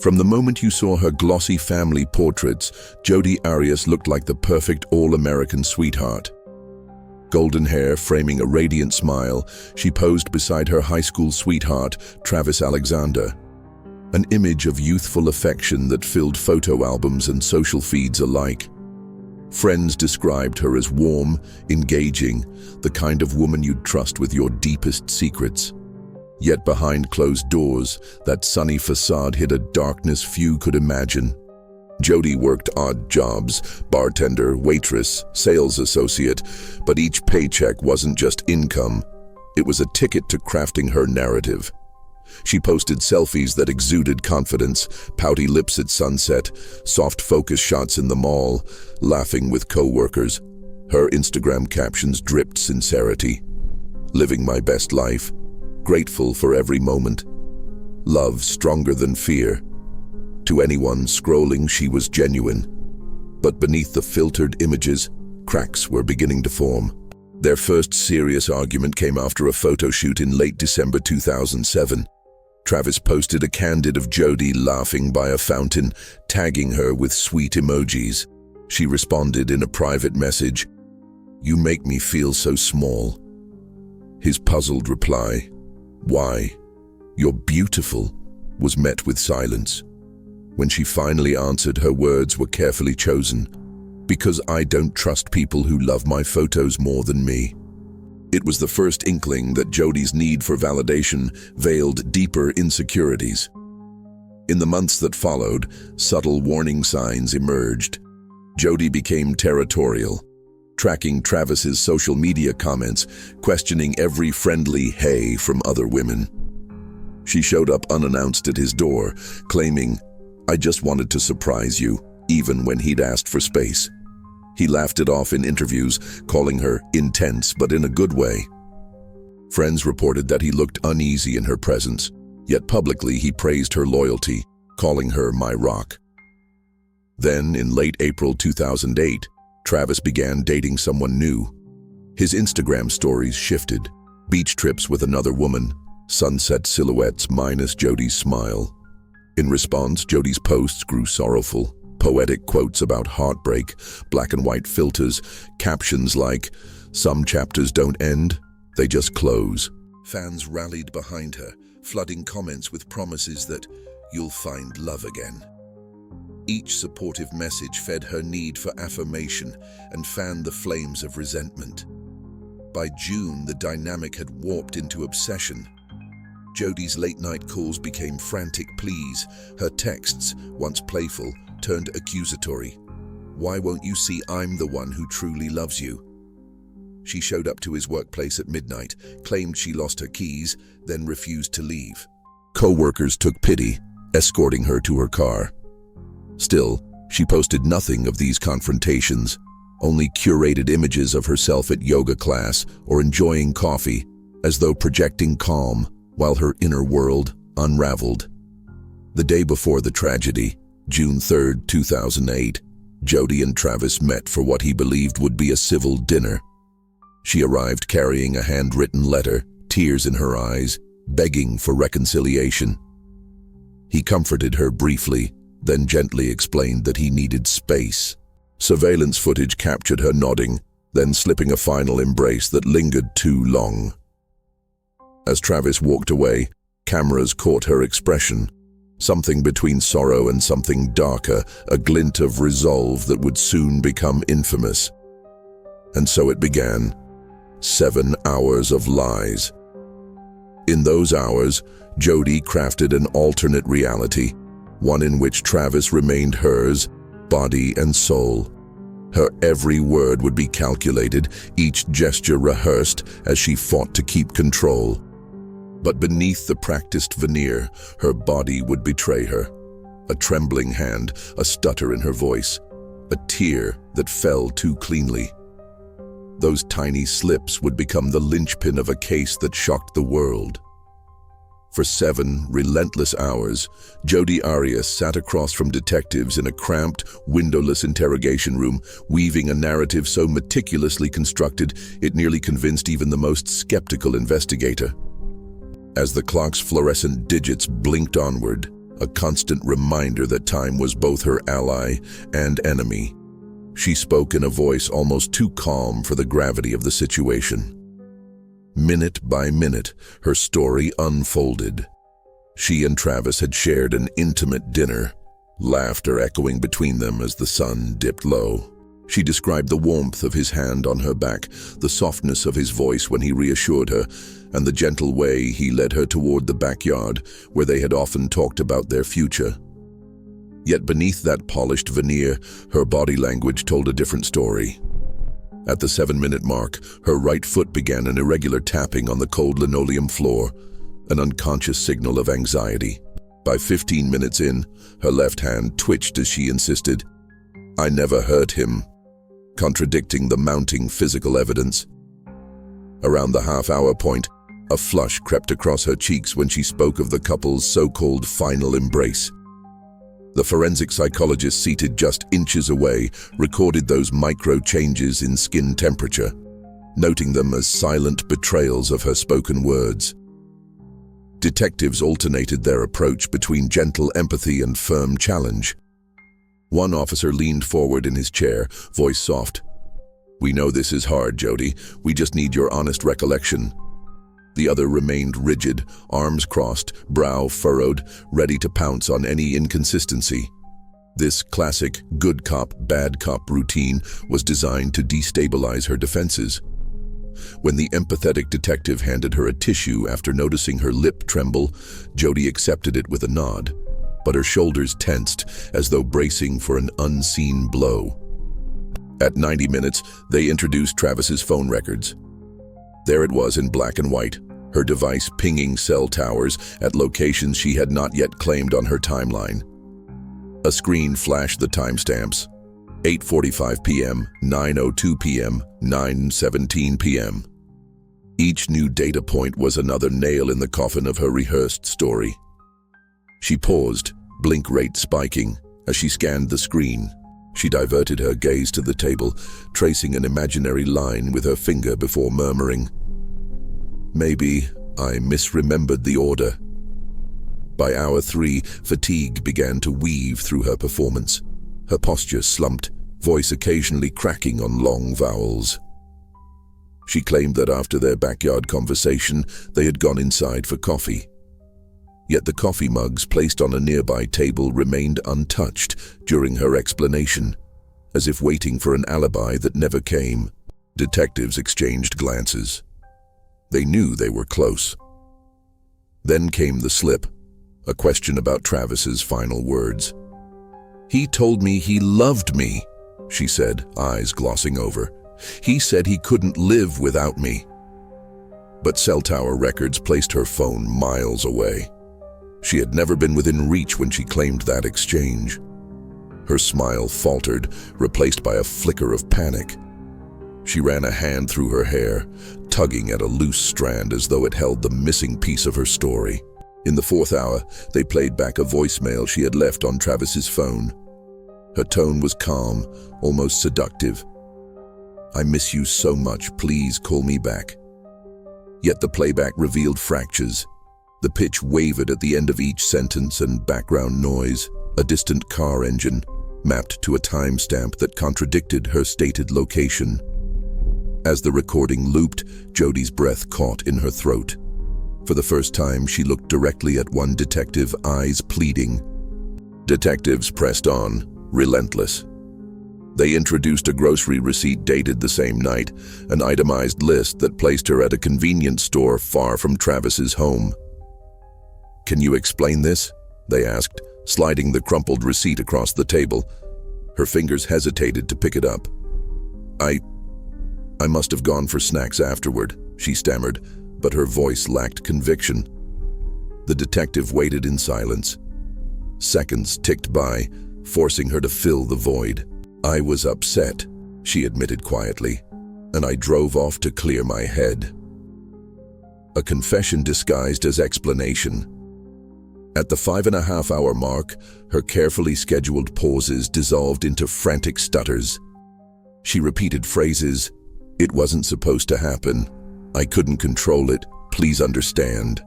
From the moment you saw her glossy family portraits, Jodi Arias looked like the perfect all-American sweetheart. Golden hair framing a radiant smile, she posed beside her high school sweetheart, Travis Alexander. An image of youthful affection that filled photo albums and social feeds alike. Friends described her as warm, engaging, the kind of woman you'd trust with your deepest secrets. Yet behind closed doors, that sunny facade hid a darkness few could imagine. Jodi worked odd jobs, bartender, waitress, sales associate, but each paycheck wasn't just income. It was a ticket to crafting her narrative. She posted selfies that exuded confidence, pouty lips at sunset, soft focus shots in the mall, laughing with co-workers. Her Instagram captions dripped sincerity. Living my best life, grateful for every moment. Love stronger than fear. To anyone scrolling, she was genuine. But beneath the filtered images, cracks were beginning to form. Their first serious argument came after a photo shoot in late December 2007. Travis posted a candid of Jodi laughing by a fountain, tagging her with sweet emojis. She responded in a private message, "You make me feel so small." His puzzled reply, "Why? You're beautiful," was met with silence. When she finally answered, her words were carefully chosen. "Because I don't trust people who love my photos more than me." It was the first inkling that Jodi's need for validation veiled deeper insecurities. In the months that followed, subtle warning signs emerged. Jodi became territorial, tracking Travis's social media comments, questioning every friendly "hey" from other women. She showed up unannounced at his door, claiming, "I just wanted to surprise you," even when he'd asked for space. He laughed it off in interviews, calling her intense but in a good way. Friends reported that he looked uneasy in her presence, yet publicly he praised her loyalty, calling her "my rock." Then, in late April 2008, Travis began dating someone new. His Instagram stories shifted, beach trips with another woman, sunset silhouettes minus Jodi's smile. In response, Jodi's posts grew sorrowful. Poetic quotes about heartbreak, black and white filters, captions like, "Some chapters don't end, they just close." Fans rallied behind her, flooding comments with promises that "you'll find love again." Each supportive message fed her need for affirmation and fanned the flames of resentment. By June, the dynamic had warped into obsession. Jodi's late-night calls became frantic pleas. Her texts, once playful, turned accusatory. "Why won't you see I'm the one who truly loves you?" She showed up to his workplace at midnight, claimed she lost her keys, then refused to leave. Co-workers took pity, escorting her to her car. Still, she posted nothing of these confrontations, only curated images of herself at yoga class or enjoying coffee, as though projecting calm, while her inner world unraveled. The day before the tragedy, June 3, 2008, Jodi and Travis met for what he believed would be a civil dinner. She arrived carrying a handwritten letter, tears in her eyes, begging for reconciliation. He comforted her briefly, then gently explained that he needed space. Surveillance footage captured her nodding, then slipping a final embrace that lingered too long. As Travis walked away, cameras caught her expression. Something between sorrow and something darker, a glint of resolve that would soon become infamous. And so it began. 7 hours of lies. In those hours, Jodi crafted an alternate reality, one in which Travis remained hers, body and soul. Her every word would be calculated, each gesture rehearsed as she fought to keep control. But beneath the practiced veneer, her body would betray her. A trembling hand, a stutter in her voice, a tear that fell too cleanly. Those tiny slips would become the linchpin of a case that shocked the world. For 7 relentless hours, Jodi Arias sat across from detectives in a cramped, windowless interrogation room, weaving a narrative so meticulously constructed it nearly convinced even the most skeptical investigator. As the clock's fluorescent digits blinked onward, a constant reminder that time was both her ally and enemy. She spoke in a voice almost too calm for the gravity of the situation. Minute by minute, her story unfolded. She and Travis had shared an intimate dinner, laughter echoing between them as the sun dipped low. She described the warmth of his hand on her back, the softness of his voice when he reassured her, and the gentle way he led her toward the backyard where they had often talked about their future. Yet beneath that polished veneer, her body language told a different story. At the 7-minute mark, her right foot began an irregular tapping on the cold linoleum floor, an unconscious signal of anxiety. By 15 minutes in, her left hand twitched as she insisted, "I never hurt him," contradicting the mounting physical evidence. Around the half-hour point, a flush crept across her cheeks when she spoke of the couple's so-called final embrace. The forensic psychologist seated just inches away recorded those micro-changes in skin temperature, noting them as silent betrayals of her spoken words. Detectives alternated their approach between gentle empathy and firm challenge. One officer leaned forward in his chair, voice soft. "We know this is hard, Jody. We just need your honest recollection." The other remained rigid, arms crossed, brow furrowed, ready to pounce on any inconsistency. This classic good cop, bad cop routine was designed to destabilize her defenses. When the empathetic detective handed her a tissue after noticing her lip tremble, Jody accepted it with a nod, but her shoulders tensed as though bracing for an unseen blow. At 90 minutes, they introduced Travis's phone records. There it was in black and white, her device pinging cell towers at locations she had not yet claimed on her timeline. A screen flashed the timestamps: 8:45 p.m., 9:02 p.m., 9:17 p.m. Each new data point was another nail in the coffin of her rehearsed story. She paused, blink rate spiking, as she scanned the screen. She diverted her gaze to the table, tracing an imaginary line with her finger before murmuring, "Maybe I misremembered the order." By hour 3, fatigue began to weave through her performance. Her posture slumped, voice occasionally cracking on long vowels. She claimed that after their backyard conversation, they had gone inside for coffee. Yet the coffee mugs placed on a nearby table remained untouched during her explanation, as if waiting for an alibi that never came. Detectives exchanged glances. They knew they were close. Then came the slip, a question about Travis's final words. "He told me he loved me," she said, eyes glossing over. "He said he couldn't live without me." But cell tower records placed her phone miles away. She had never been within reach when she claimed that exchange. Her smile faltered, replaced by a flicker of panic. She ran a hand through her hair, tugging at a loose strand as though it held the missing piece of her story. In the 4th hour, they played back a voicemail she had left on Travis's phone. Her tone was calm, almost seductive. "I miss you so much, please call me back." Yet the playback revealed fractures. The pitch wavered at the end of each sentence, and background noise, a distant car engine, mapped to a timestamp that contradicted her stated location. As the recording looped, Jody's breath caught in her throat. For the first time, she looked directly at one detective, eyes pleading. Detectives pressed on, relentless. They introduced a grocery receipt dated the same night, an itemized list that placed her at a convenience store far from Travis's home. "Can you explain this?" they asked, sliding the crumpled receipt across the table. Her fingers hesitated to pick it up. I must have gone for snacks afterward," she stammered, but her voice lacked conviction. The detective waited in silence. Seconds ticked by, forcing her to fill the void. "I was upset," she admitted quietly, "and I drove off to clear my head." A confession disguised as explanation. At the 5.5-hour mark, her carefully scheduled pauses dissolved into frantic stutters. She repeated phrases, "It wasn't supposed to happen. I couldn't control it. Please understand."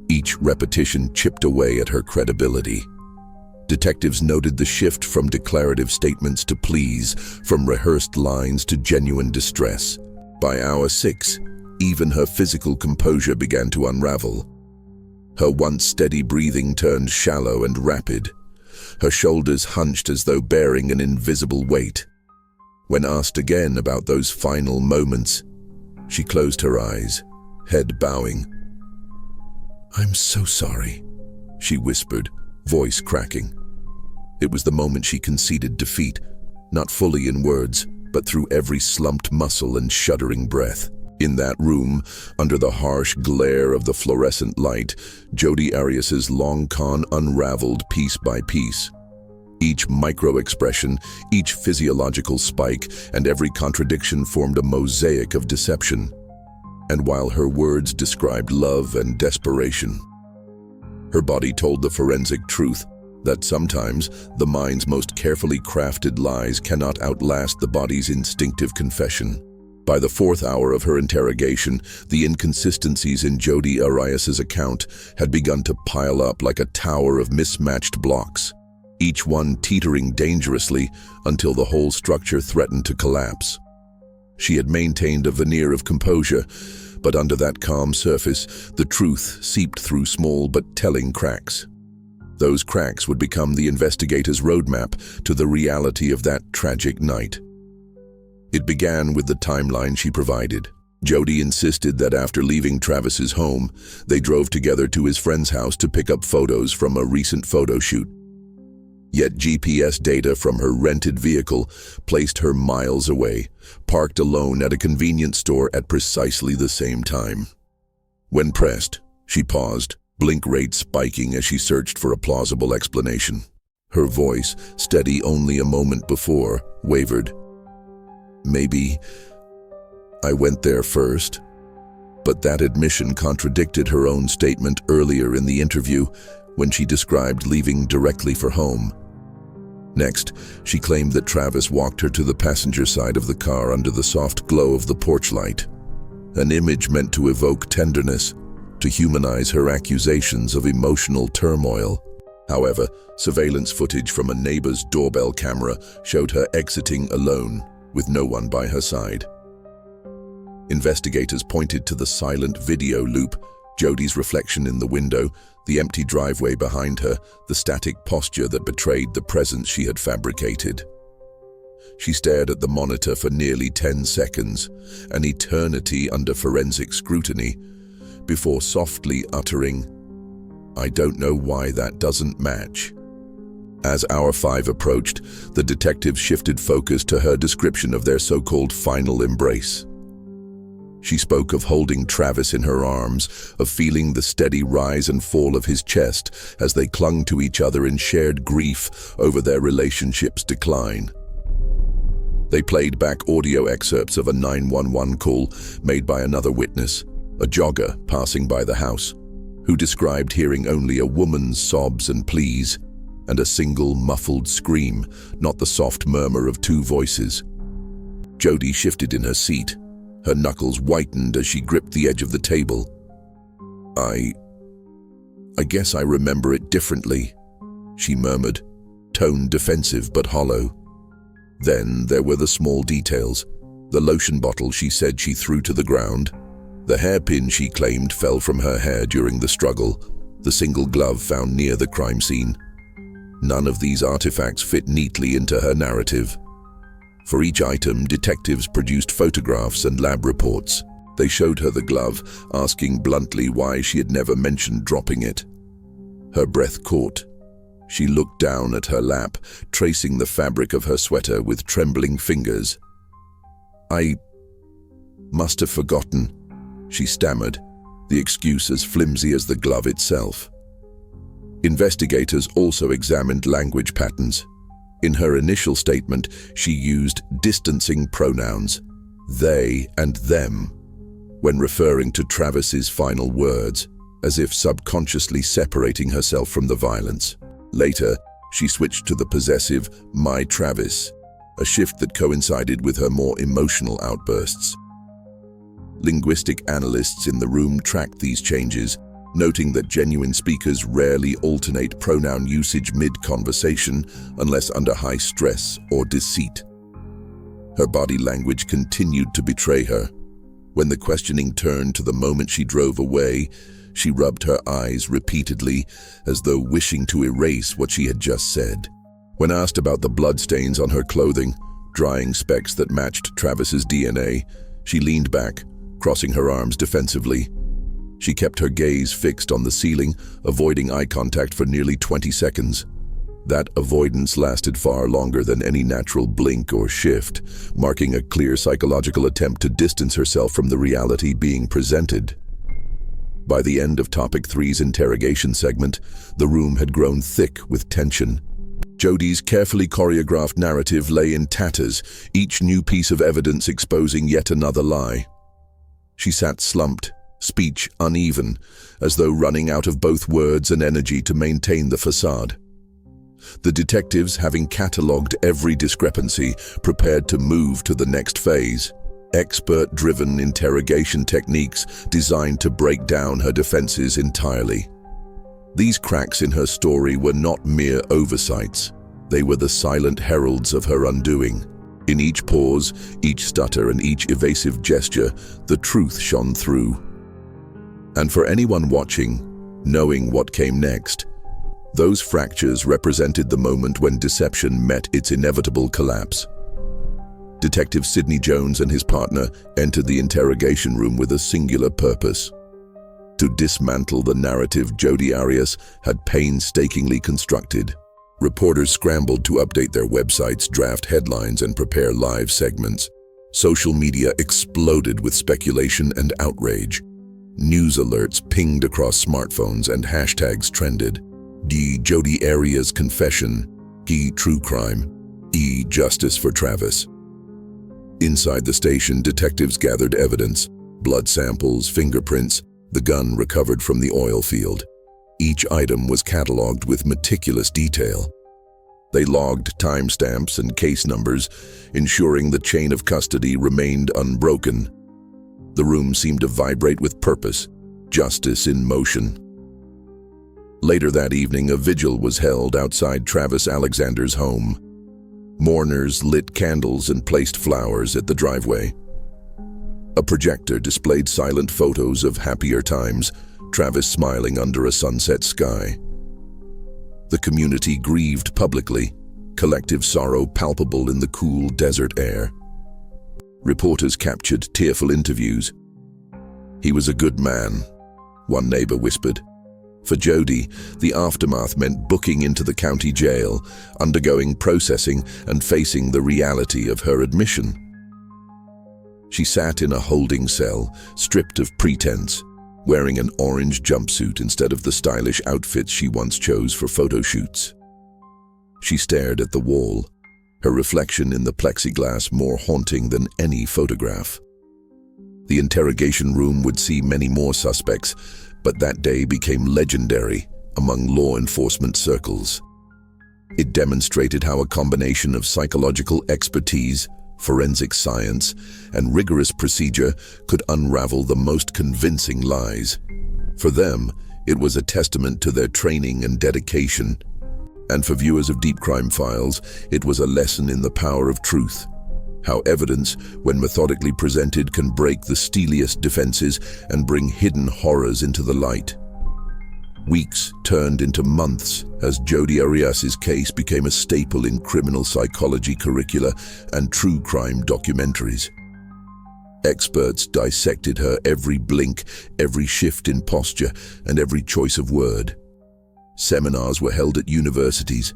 Each repetition chipped away at her credibility. Detectives noted the shift from declarative statements to pleas, from rehearsed lines to genuine distress. By hour 6, even her physical composure began to unravel. Her once steady breathing turned shallow and rapid. Her shoulders hunched as though bearing an invisible weight. When asked again about those final moments, she closed her eyes, head bowing. "I'm so sorry," she whispered, voice cracking. It was the moment she conceded defeat, not fully in words, but through every slumped muscle and shuddering breath. In that room, under the harsh glare of the fluorescent light, Jodi Arias's long con unraveled piece by piece. Each micro-expression, each physiological spike, and every contradiction formed a mosaic of deception. And while her words described love and desperation, her body told the forensic truth that sometimes the mind's most carefully crafted lies cannot outlast the body's instinctive confession. By the 4th hour of her interrogation, the inconsistencies in Jodi Arias's account had begun to pile up like a tower of mismatched blocks, each one teetering dangerously until the whole structure threatened to collapse. She had maintained a veneer of composure, but under that calm surface, the truth seeped through small but telling cracks. Those cracks would become the investigator's roadmap to the reality of that tragic night. It began with the timeline she provided. Jodi insisted that after leaving Travis's home, they drove together to his friend's house to pick up photos from a recent photo shoot. Yet GPS data from her rented vehicle placed her miles away, parked alone at a convenience store at precisely the same time. When pressed, she paused, blink rate spiking as she searched for a plausible explanation. Her voice, steady only a moment before, wavered. "Maybe I went there first." But that admission contradicted her own statement earlier in the interview when she described leaving directly for home. Next, she claimed that Travis walked her to the passenger side of the car under the soft glow of the porch light, an image meant to evoke tenderness, to humanize her accusations of emotional turmoil. However, surveillance footage from a neighbor's doorbell camera showed her exiting alone, with no one by her side. Investigators pointed to the silent video loop, Jodi's reflection in the window, the empty driveway behind her, the static posture that betrayed the presence she had fabricated. She stared at the monitor for nearly 10 seconds, an eternity under forensic scrutiny, before softly uttering, "I don't know why that doesn't match." As hour 5 approached, the detective shifted focus to her description of their so-called final embrace. She spoke of holding Travis in her arms, of feeling the steady rise and fall of his chest as they clung to each other in shared grief over their relationship's decline. They played back audio excerpts of a 911 call made by another witness, a jogger passing by the house, who described hearing only a woman's sobs and pleas, and a single muffled scream, not the soft murmur of 2 voices. Jodi shifted in her seat, her knuckles whitened as she gripped the edge of the table. I guess I remember it differently," she murmured, tone defensive but hollow. Then there were the small details, the lotion bottle she said she threw to the ground, the hairpin she claimed fell from her hair during the struggle, the single glove found near the crime scene. None of these artifacts fit neatly into her narrative. For each item, detectives produced photographs and lab reports. They showed her the glove, asking bluntly why she had never mentioned dropping it. Her breath caught. She looked down at her lap, tracing the fabric of her sweater with trembling fingers. "I must have forgotten," she stammered, the excuse as flimsy as the glove itself. Investigators also examined language patterns. In her initial statement, she used distancing pronouns, they and them, when referring to Travis's final words, as if subconsciously separating herself from the violence. Later, she switched to the possessive my Travis, a shift that coincided with her more emotional outbursts. Linguistic analysts in the room tracked these changes, noting that genuine speakers rarely alternate pronoun usage mid-conversation unless under high stress or deceit. Her body language continued to betray her. When the questioning turned to the moment she drove away, she rubbed her eyes repeatedly, as though wishing to erase what she had just said. When asked about the bloodstains on her clothing, drying specks that matched Travis's DNA, she leaned back, crossing her arms defensively. She kept her gaze fixed on the ceiling, avoiding eye contact for nearly 20 seconds. That avoidance lasted far longer than any natural blink or shift, marking a clear psychological attempt to distance herself from the reality being presented. By the end of Topic 3's interrogation segment, the room had grown thick with tension. Jodi's carefully choreographed narrative lay in tatters, each new piece of evidence exposing yet another lie. She sat slumped, speech uneven, as though running out of both words and energy to maintain the facade. The detectives, having catalogued every discrepancy, prepared to move to the next phase. Expert-driven interrogation techniques designed to break down her defenses entirely. These cracks in her story were not mere oversights. They were the silent heralds of her undoing. In each pause, each stutter, and each evasive gesture, the truth shone through. And for anyone watching, knowing what came next, those fractures represented the moment when deception met its inevitable collapse. Detective Sidney Jones and his partner entered the interrogation room with a singular purpose: to dismantle the narrative Jodi Arias had painstakingly constructed. Reporters scrambled to update their websites, draft headlines, and prepare live segments. Social media exploded with speculation and outrage. News alerts pinged across smartphones and hashtags trended. D. Jodi Arias confession, E. true crime, E. justice for Travis. Inside the station, detectives gathered evidence: blood samples, fingerprints, the gun recovered from the oil field. Each item was catalogued with meticulous detail. They logged timestamps and case numbers, ensuring the chain of custody remained unbroken. The room seemed to vibrate with purpose, justice in motion. Later that evening, a vigil was held outside Travis Alexander's home. Mourners lit candles and placed flowers at the driveway. A projector displayed silent photos of happier times, Travis smiling under a sunset sky. The community grieved publicly, collective sorrow palpable in the cool desert air. Reporters captured tearful interviews. "He was a good man," one neighbor whispered. For Jodi, the aftermath meant booking into the county jail, undergoing processing, and facing the reality of her admission. She sat in a holding cell, stripped of pretense, wearing an orange jumpsuit instead of the stylish outfits she once chose for photo shoots. She stared at the wall, her reflection in the plexiglass more haunting than any photograph. The interrogation room would see many more suspects, but that day became legendary among law enforcement circles. It demonstrated how a combination of psychological expertise, forensic science, and rigorous procedure could unravel the most convincing lies. For them, it was a testament to their training and dedication. And for viewers of Deep Crime Files, it was a lesson in the power of truth. How evidence, when methodically presented, can break the steeliest defenses and bring hidden horrors into the light. Weeks turned into months as Jodi Arias's case became a staple in criminal psychology curricula and true crime documentaries. Experts dissected her every blink, every shift in posture, and every choice of word. Seminars were held at universities,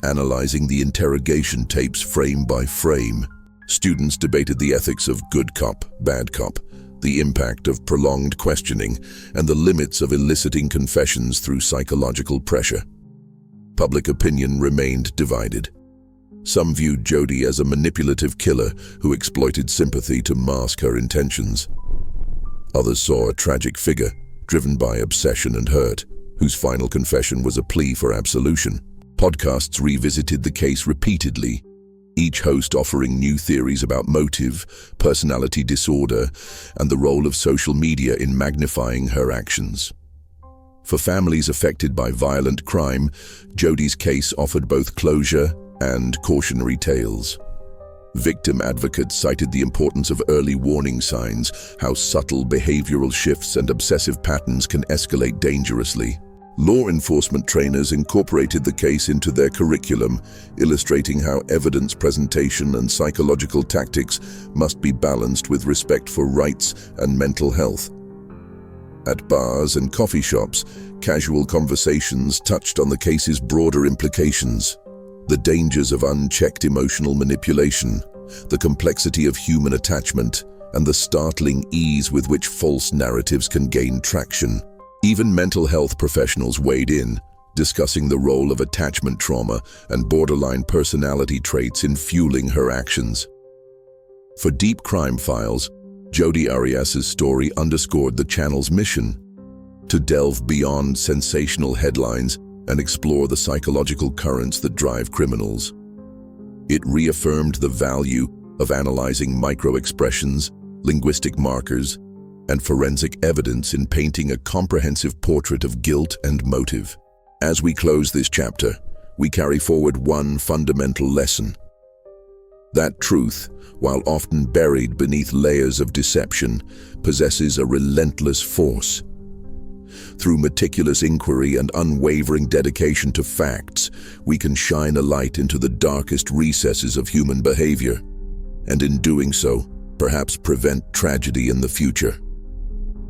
analyzing the interrogation tapes frame by frame. Students debated the ethics of good cop, bad cop, the impact of prolonged questioning, and the limits of eliciting confessions through psychological pressure. Public opinion remained divided. Some viewed Jodi as a manipulative killer who exploited sympathy to mask her intentions. Others saw a tragic figure, driven by obsession and hurt, whose final confession was a plea for absolution. Podcasts revisited the case repeatedly, each host offering new theories about motive, personality disorder, and the role of social media in magnifying her actions. For families affected by violent crime, Jodi's case offered both closure and cautionary tales. Victim advocates cited the importance of early warning signs, how subtle behavioral shifts and obsessive patterns can escalate dangerously. Law enforcement trainers incorporated the case into their curriculum, illustrating how evidence presentation and psychological tactics must be balanced with respect for rights and mental health. At bars and coffee shops, casual conversations touched on the case's broader implications: the dangers of unchecked emotional manipulation, the complexity of human attachment, and the startling ease with which false narratives can gain traction. Even mental health professionals weighed in, discussing the role of attachment trauma and borderline personality traits in fueling her actions. For Deep Crime Files, Jodi Arias's story underscored the channel's mission to delve beyond sensational headlines and explore the psychological currents that drive criminals. It reaffirmed the value of analyzing micro-expressions, linguistic markers, and forensic evidence in painting a comprehensive portrait of guilt and motive. As we close this chapter, we carry forward one fundamental lesson: that truth, while often buried beneath layers of deception, possesses a relentless force. Through meticulous inquiry and unwavering dedication to facts, we can shine a light into the darkest recesses of human behavior, and in doing so, perhaps prevent tragedy in the future.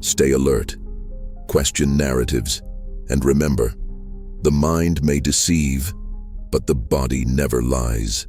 Stay alert, question narratives, and remember, the mind may deceive, but the body never lies.